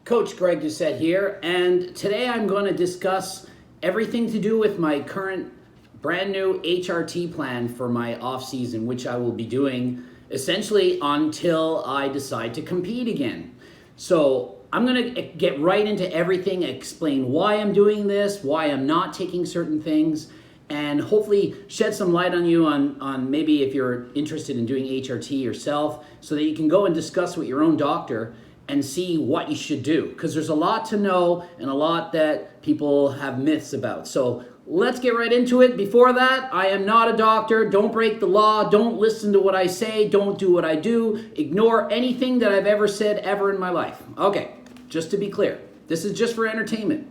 Coach Greg Doucette here, and today I'm going to discuss everything to do with my current brand new HRT plan for my off season, which I will be doing essentially until I decide to compete again. So I'm going to get right into everything, explain why I'm doing this, why I'm not taking certain things, and hopefully shed some light on you on maybe if you're interested in doing HRT yourself, so that you can go and discuss with your own doctor and see what you should do, because there's a lot to know and a lot that people have myths about. So let's get right into it. Before that, I am not a doctor. Don't break the law. Don't listen to what I say. Don't do what I do. Ignore anything that I've ever said ever in my life. Okay, just to be clear, this is just for entertainment.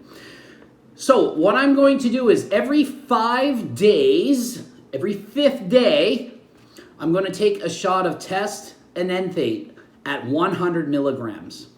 So what I'm going to do is every 5 days, every 5th day, I'm going to take a shot of test and enthate at 100 milligrams.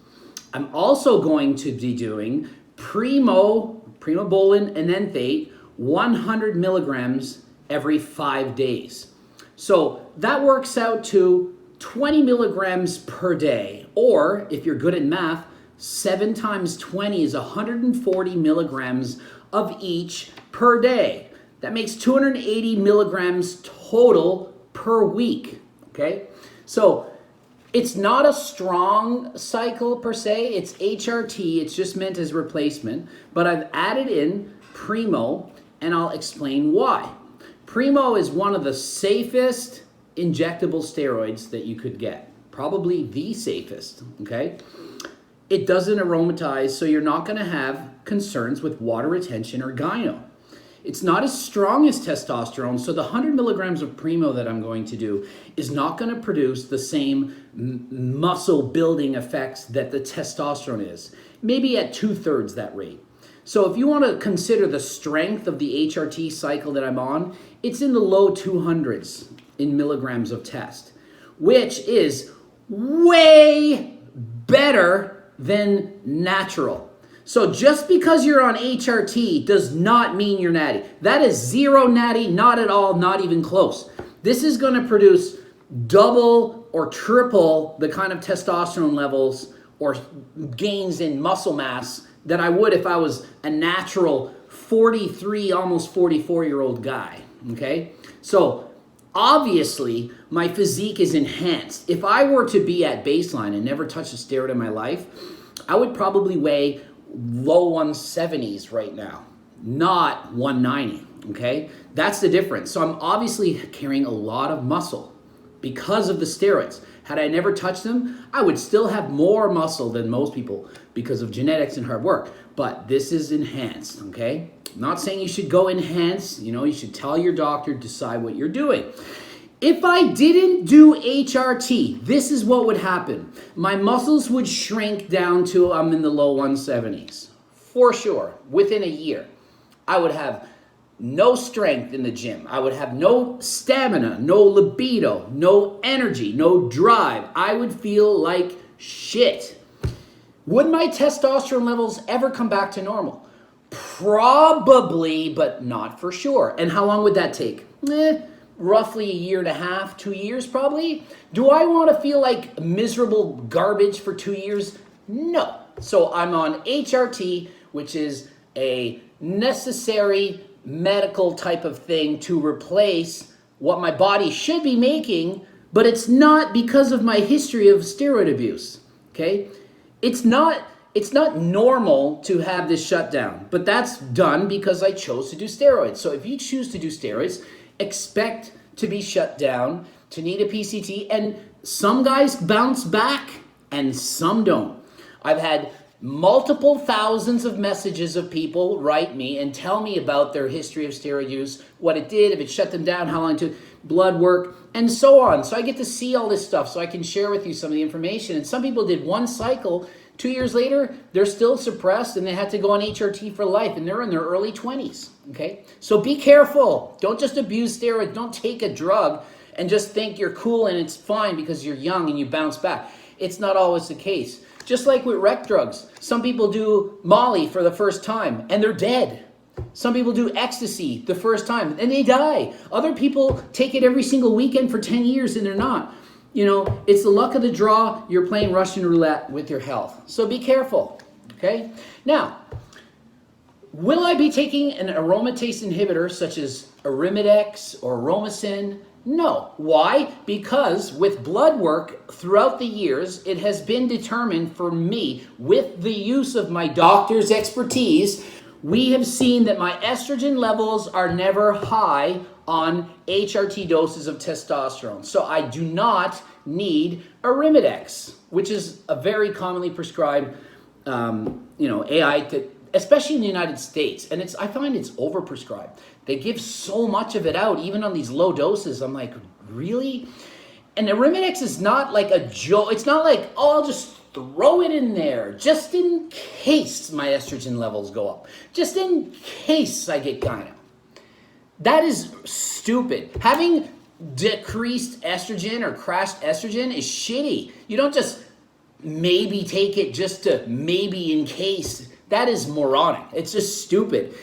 I'm also going to be doing primobolan and enthate 100 milligrams every 5 days. So that works out to 20 milligrams per day, or if you're good at math, 7 times 20 is 140 milligrams of each per day. That makes 280 milligrams total per week, okay? So it's not a strong cycle per se, it's HRT, it's just meant as replacement, but I've added in Primo, and I'll explain why. Primo is one of the safest injectable steroids that you could get, probably the safest, okay? It doesn't aromatase, so you're not gonna have concerns with water retention or gyno. It's not as strong as testosterone, so the 100 milligrams of Primo that I'm going to do is not going to produce the same muscle building effects that the testosterone is. Maybe at 2/3 that rate. So if you want to consider the strength of the HRT cycle that I'm on, it's in the low 200s in milligrams of test, which is way better than natural. So just because you're on HRT does not mean you're natty. That is zero natty, not at all, not even close. This is going to produce double or triple the kind of testosterone levels or gains in muscle mass that I would if I was a natural 43, almost 44-year-old guy, okay? So obviously my physique is enhanced. If I were to be at baseline and never touched a steroid in my life, I would probably weigh low 170s right now, not 190, okay? That's the difference. So I'm obviously carrying a lot of muscle because of the steroids. Had I never touched them, I would still have more muscle than most people because of genetics and hard work, but this is enhanced, okay? I'm not saying you should go enhance, you should tell your doctor, decide what you're doing. If I didn't do HRT, this is what would happen. My muscles would shrink down to I'm in the low 170s. For sure, within a year. I would have no strength in the gym. I would have no stamina, no libido, no energy, no drive. I would feel like shit. Would my testosterone levels ever come back to normal? Probably, but not for sure. And how long would that take? Roughly 1.5 years, 2 years probably. Do I want to feel like miserable garbage for 2 years? No. So I'm on HRT, which is a necessary medical type of thing to replace what my body should be making, but it's not because of my history of steroid abuse, okay? It's not normal to have this shutdown, but that's done because I chose to do steroids. So if you choose to do steroids, expect to be shut down, to need a PCT, and some guys bounce back and some don't. I've had multiple thousands of messages of people write me and tell me about their history of steroid use, what it did, if it shut them down, how long it took, blood work, and so on. So I get to see all this stuff so I can share with you some of the information. And some people did one cycle, 2 years later, they're still suppressed and they had to go on HRT for life, and they're in their early 20s, okay? So be careful. Don't just abuse steroids. Don't take a drug and just think you're cool and it's fine because you're young and you bounce back. It's not always the case. Just like with rec drugs, some people do Molly for the first time and they're dead. Some people do ecstasy the first time and they die. Other people take it every single weekend for 10 years and they're not. You know, it's the luck of the draw. You're playing Russian roulette with your health. So be careful. Okay? Now, will I be taking an aromatase inhibitor such as Arimidex or Aromatase? No. Why? Because with blood work throughout the years, it has been determined for me, with the use of my doctor's expertise, we have seen that my estrogen levels are never high on HRT doses of testosterone. So I do not need Arimidex, which is a very commonly prescribed AI, especially in the United States. And I find it's overprescribed. They give so much of it out, even on these low doses. I'm like, really? And Arimidex is not like a joke. It's not like, oh, I'll just throw it in there just in case my estrogen levels go up. Just in case I get gyno. That is stupid. Having decreased estrogen or crashed estrogen is shitty. You don't just maybe take it just to maybe in case. That is moronic. It's just stupid.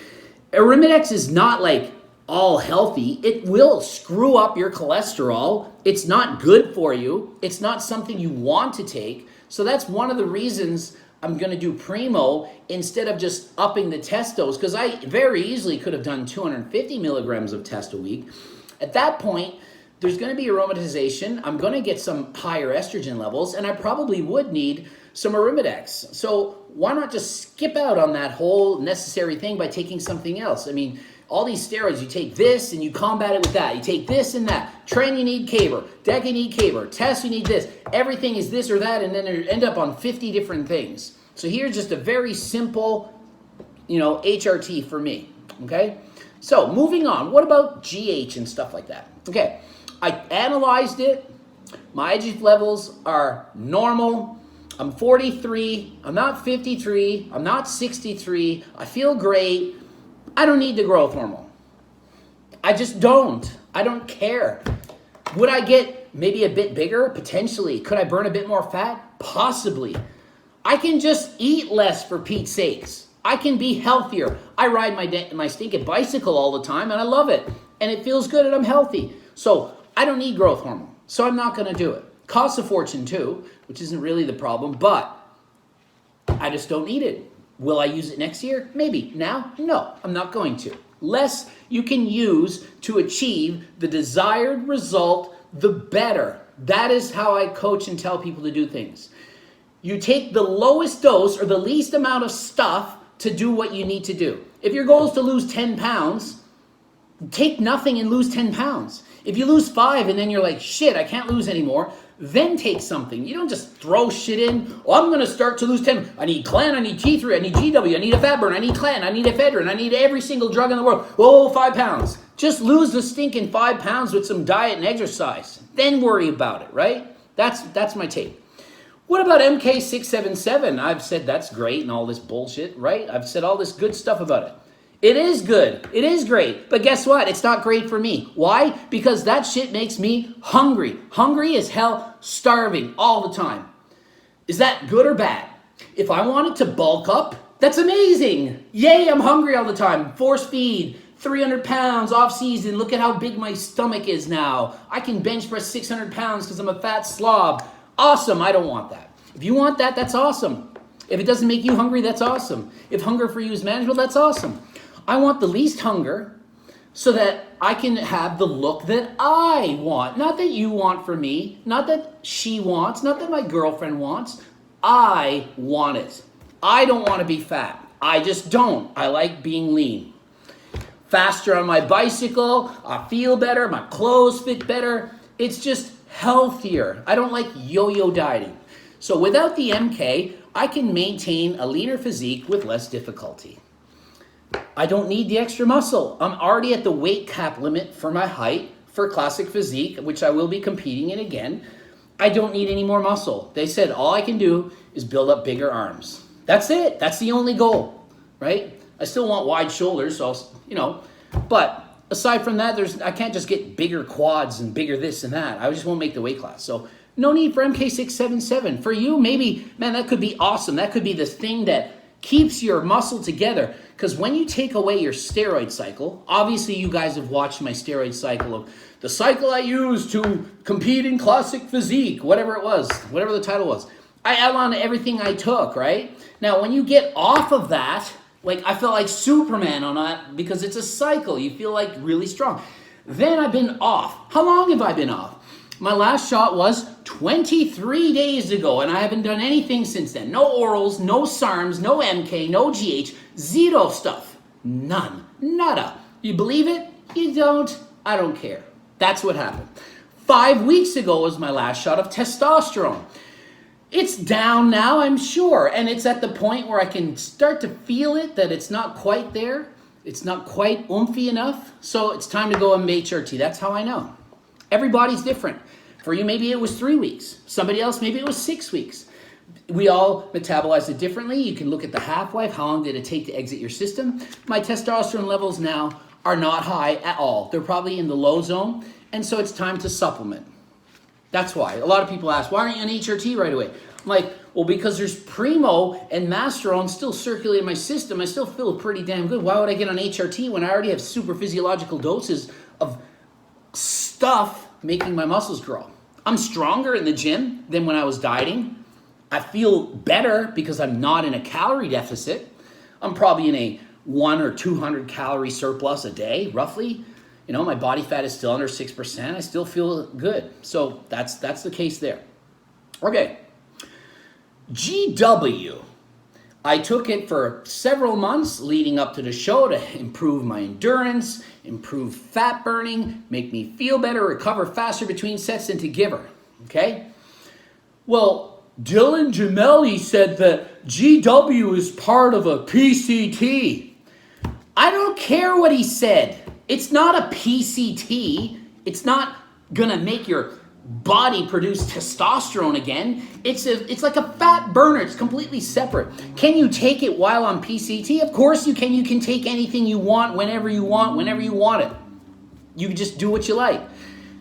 Arimidex is not like all healthy. It will screw up your cholesterol. It's not good for you. It's not something you want to take. So that's one of the reasons I'm going to do Primo instead of just upping the testos, because I very easily could have done 250 milligrams of test a week. At that point, there's going to be aromatization. I'm going to get some higher estrogen levels, and I probably would need some Arimidex. So why not just skip out on that whole necessary thing by taking something else? I mean, all these steroids, you take this and you combat it with that. You take this and that. Tren, you need Caber. Dec, you need Caber. Test, you need this. Everything is this or that, and then you end up on 50 different things. So here's just a very simple, HRT for me, okay? So moving on, what about GH and stuff like that? Okay, I analyzed it. My IGF levels are normal. I'm 43. I'm not 53. I'm not 63. I feel great. I don't need the growth hormone. I just don't. I don't care. Would I get maybe a bit bigger? Potentially. Could I burn a bit more fat? Possibly. I can just eat less, for Pete's sakes. I can be healthier. I ride my stinking bicycle all the time and I love it. And it feels good and I'm healthy. So I don't need growth hormone. So I'm not going to do it. Costs a fortune too, which isn't really the problem, but I just don't need it. Will I use it next year? Maybe. Now? No, I'm not going to. Less you can use to achieve the desired result, the better. That is how I coach and tell people to do things. You take the lowest dose or the least amount of stuff to do what you need to do. If your goal is to lose 10 pounds, take nothing and lose 10 pounds. If you lose 5 and then you're like, shit, I can't lose anymore, then take something. You don't just throw shit in. Oh, I'm going to start to lose 10. I need Clan, I need T3, I need GW, I need a fat burn, I need Clan, I need ephedrine, I need every single drug in the world. Oh, 5 pounds. Just lose the stinking 5 pounds with some diet and exercise. Then worry about it, right? That's my take. What about MK677? I've said that's great and all this bullshit, right? I've said all this good stuff about it. It is good. It is great. But guess what? It's not great for me. Why? Because that shit makes me hungry. Hungry as hell, starving all the time. Is that good or bad? If I wanted to bulk up, that's amazing. Yay, I'm hungry all the time. Force feed, 300 pounds off season. Look at how big my stomach is now. I can bench press 600 pounds because I'm a fat slob. Awesome. I don't want that. If you want that, that's awesome. If it doesn't make you hungry, that's awesome. If hunger for you is manageable, that's awesome. I want the least hunger so that I can have the look that I want. Not that you want for me, not that she wants, not that my girlfriend wants. I want it. I don't want to be fat. I just don't. I like being lean. Faster on my bicycle, I feel better, my clothes fit better. It's just healthier. I don't like yo-yo dieting. So without the MK, I can maintain a leaner physique with less difficulty. I don't need the extra muscle. I'm already at the weight cap limit for my height for classic physique, which I will be competing in again. I don't need any more muscle. They said all I can do is build up bigger arms. That's it. That's the only goal, right? I still want wide shoulders, so but aside from that, I can't just get bigger quads and bigger this and that. I just won't make the weight class. So no need for MK677. For you, maybe, man, that could be awesome. That could be the thing that keeps your muscle together. Because when you take away your steroid cycle, obviously you guys have watched my steroid cycle of the cycle I used to compete in classic physique, whatever it was, whatever the title was. I outlined everything I took, right? Now, when you get off of that, like I felt like Superman on that because it's a cycle. You feel like really strong. Then I've been off. How long have I been off? My last shot was 23 days ago, and I haven't done anything since then. No orals, no SARMs, no MK, no GH, zero stuff. None. Nada. You believe it? You don't? I don't care. That's what happened. 5 weeks ago was my last shot of testosterone. It's down now, I'm sure, and it's at the point where I can start to feel it, that it's not quite there. It's not quite oomphy enough, so it's time to go on HRT. That's how I know. Everybody's different. For you, maybe it was 3 weeks. Somebody else, maybe it was 6 weeks. We all metabolize it differently. You can look at the half-life. How long did it take to exit your system? My testosterone levels now are not high at all. They're probably in the low zone, and so it's time to supplement. That's why. A lot of people ask, why aren't you on HRT right away? I'm like, well, because there's Primo and Masterone still circulating in my system. I still feel pretty damn good. Why would I get on HRT when I already have super physiological doses of stuff making my muscles grow? I'm stronger in the gym than when I was dieting. I feel better because I'm not in a calorie deficit. I'm probably in a 100 or 200 calorie surplus a day, roughly. You know, my body fat is still under 6%. I still feel good. So that's the case there. Okay. GW. I took it for several months leading up to the show to improve my endurance, improve fat burning, make me feel better, recover faster between sets, and to give her. Okay? Well, Dylan Gemelli said that GW is part of a PCT. I don't care what he said. It's not a PCT. It's not gonna make your body produce testosterone again. It's like a fat burner. It's completely separate. Can you take it while on PCT? Of course you can. You can take anything you want, whenever you want it. You can just do what you like.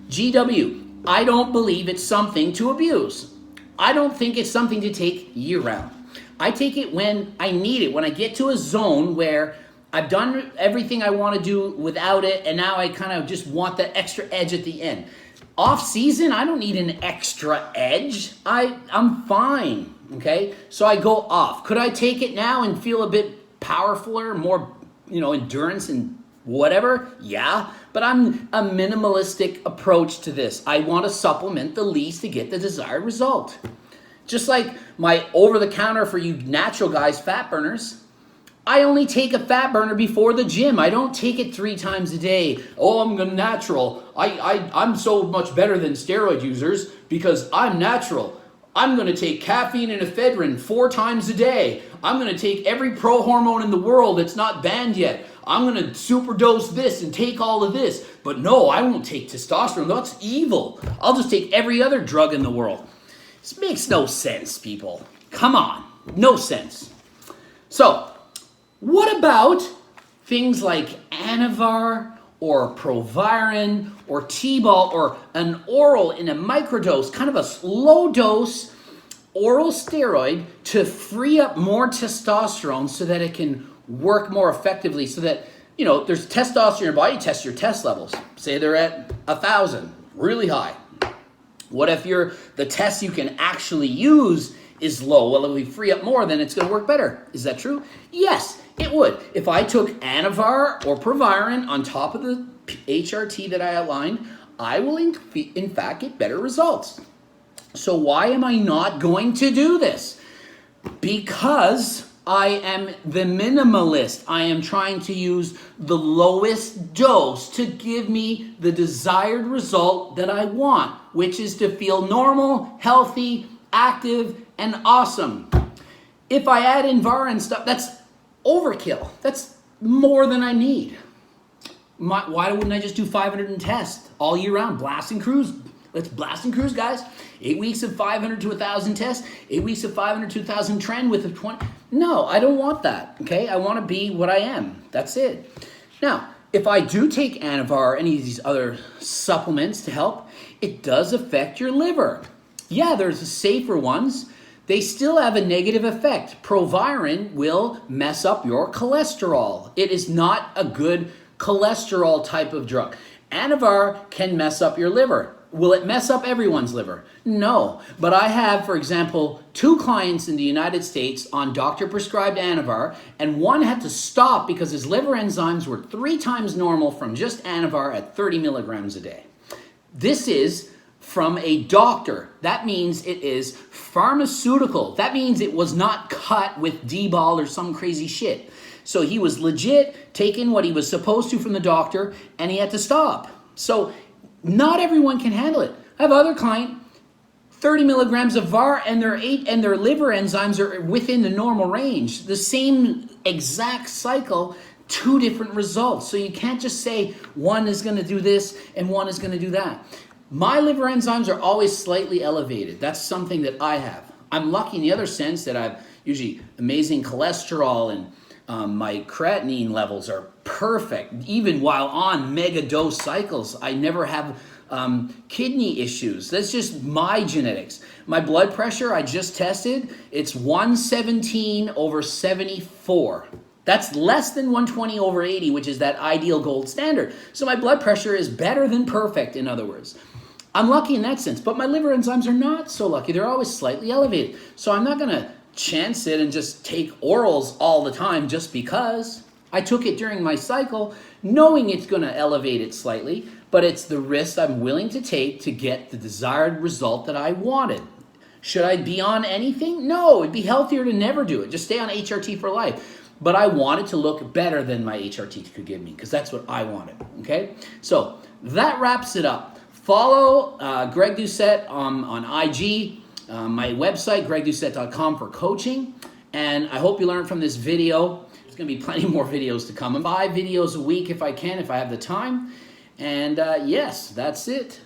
GW, I don't believe it's something to abuse. I don't think it's something to take year round. I take it when I need it, when I get to a zone where I've done everything I want to do without it, and now I kind of just want that extra edge at the end. Off season, I don't need an extra edge. I'm fine, okay? So I go off. Could I take it now and feel a bit powerfuler, more, endurance and whatever? Yeah, but I'm a minimalistic approach to this. I want to supplement the least to get the desired result. Just like my over-the-counter for you natural guys, fat burners, I only take a fat burner before the gym. I don't take it 3 times a day. Oh, I'm gonna natural. I'm so much better than steroid users because I'm natural. I'm gonna take caffeine and ephedrine 4 times a day. I'm gonna take every pro hormone in the world that's not banned yet. I'm gonna super dose this and take all of this. But no, I won't take testosterone. That's evil. I'll just take every other drug in the world. This makes no sense, people. Come on, no sense. So, what about things like Anavar or Proviron or T-Ball or an oral in a microdose, kind of a low dose oral steroid to free up more testosterone so that it can work more effectively, so that, there's testosterone in your body, test your test levels. Say they're at 1,000, really high. What if the test you can actually use is low? Well, if we free up more, then it's going to work better. Is that true? Yes, it would. If I took Anavar or Proviron on top of the HRT that I outlined, I will in fact get better results. So why am I not going to do this? Because I am the minimalist. I am trying to use the lowest dose to give me the desired result that I want, which is to feel normal, healthy, active, and awesome. If I add in VAR and stuff, that's overkill. That's more than I need. Why wouldn't I just do 500 and test all year round? Blast and cruise. Let's blast and cruise, guys. 8 weeks of 500 to 1,000 tests. 8 weeks of 500 to 1,000 trend with a 20. No, I don't want that, okay? I want to be what I am. That's it. Now, if I do take Anavar or any of these other supplements to help, it does affect your liver. Yeah, there's the safer ones. They still have a negative effect. Proviron will mess up your cholesterol. It is not a good cholesterol type of drug. Anavar can mess up your liver. Will it mess up everyone's liver? No. But I have, for example, 2 clients in the United States on doctor-prescribed Anavar, and one had to stop because his liver enzymes were 3 times normal from just Anavar at 30 milligrams a day. This is from a doctor. That means it is pharmaceutical. That means it was not cut with D-ball or some crazy shit. So he was legit taking what he was supposed to from the doctor, and he had to stop. So not everyone can handle it. I have other client, 30 milligrams of VAR, and their liver enzymes are within the normal range. The same exact cycle, 2 different results. So you can't just say one is going to do this and one is going to do that. My liver enzymes are always slightly elevated. That's something that I have. I'm lucky in the other sense that I've usually amazing cholesterol, and my creatinine levels are perfect. Even while on mega dose cycles, I never have kidney issues. That's just my genetics. My blood pressure, I just tested, it's 117/74. That's less than 120/80, which is that ideal gold standard. So my blood pressure is better than perfect, in other words. I'm lucky in that sense, but my liver enzymes are not so lucky. They're always slightly elevated. So I'm not going to chance it and just take orals all the time just because. I took it during my cycle knowing it's going to elevate it slightly, but it's the risk I'm willing to take to get the desired result that I wanted. Should I be on anything? No, it'd be healthier to never do it. Just stay on HRT for life. But I wanted to look better than my HRT could give me because that's what I wanted, okay? So that wraps it up. Follow Greg Doucette on IG, my website, gregdoucette.com for coaching. And I hope you learned from this video. There's going to be plenty more videos to come. 5 videos a week if I can, if I have the time. And yes, that's it.